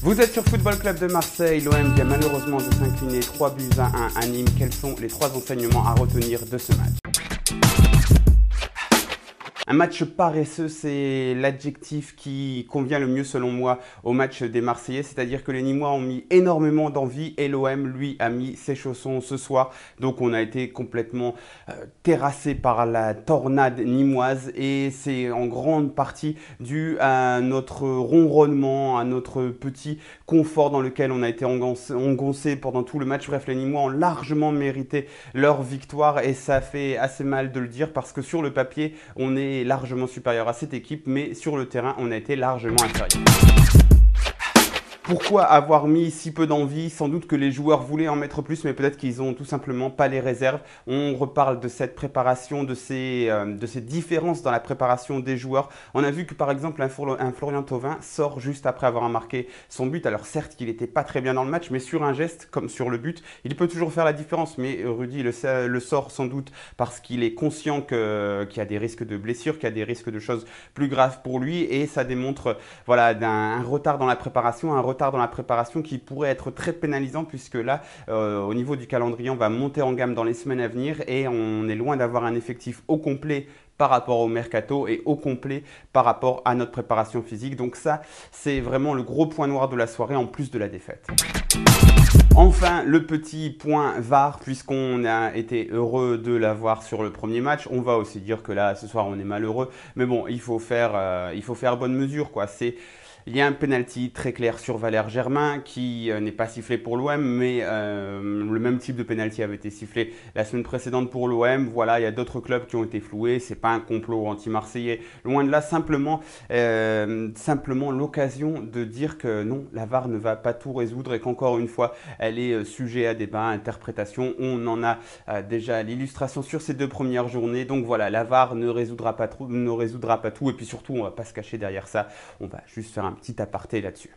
Vous êtes sur Football Club de Marseille, l'OM vient malheureusement de s'incliner 3 buts à 1 à Nîmes. Quels sont les 3 enseignements à retenir de ce match ? Un match paresseux, c'est l'adjectif qui convient le mieux selon moi au match des Marseillais, c'est-à-dire que les Nîmois ont mis énormément d'envie et l'OM, lui, a mis ses chaussons ce soir. Donc on a été complètement terrassé par la tornade nîmoise et c'est en grande partie dû à notre ronronnement, à notre petit confort dans lequel on a été engoncé pendant tout le match. Bref, les Nîmois ont largement mérité leur victoire et ça fait assez mal de le dire parce que sur le papier, on est largement supérieur à cette équipe, mais sur le terrain, on a été largement inférieur. Pourquoi avoir mis si peu d'envie? Sans doute que les joueurs voulaient en mettre plus, mais peut-être qu'ils n'ont tout simplement pas les réserves. On reparle de cette préparation, de ces différences dans la préparation des joueurs. On a vu que par exemple un Florian Thauvin sort juste après avoir marqué son but. Alors certes qu'il n'était pas très bien dans le match, mais sur un geste comme sur le but, il peut toujours faire la différence. Mais Rudy le sort sans doute parce qu'il est conscient qu'il y a des risques de blessures, qu'il y a des risques de choses plus graves pour lui. Et ça démontre voilà, un retard dans la préparation, qui pourrait être très pénalisant puisque là, au niveau du calendrier, on va monter en gamme dans les semaines à venir et on est loin d'avoir un effectif au complet par rapport au mercato et au complet par rapport à notre préparation physique. Donc ça, c'est vraiment le gros point noir de la soirée en plus de la défaite. Enfin, le petit point VAR, puisqu'on a été heureux de l'avoir sur le premier match. On va aussi dire que là, ce soir, on est malheureux. Mais bon, il faut faire bonne mesure, quoi. Il y a un penalty très clair sur Valère Germain qui n'est pas sifflé pour l'OM, mais le même type de penalty avait été sifflé la semaine précédente pour l'OM. Voilà, il y a d'autres clubs qui ont été floués. C'est pas un complot anti-marseillais. Loin de là, simplement l'occasion de dire que non, la VAR ne va pas tout résoudre et qu'encore une fois, elle est sujet à débat, à interprétation. On en a déjà l'illustration sur ces 2 premières journées. Donc voilà, la VAR ne résoudra pas tout. Et puis surtout, on va pas se cacher derrière ça. On va juste faire un petit aparté là-dessus.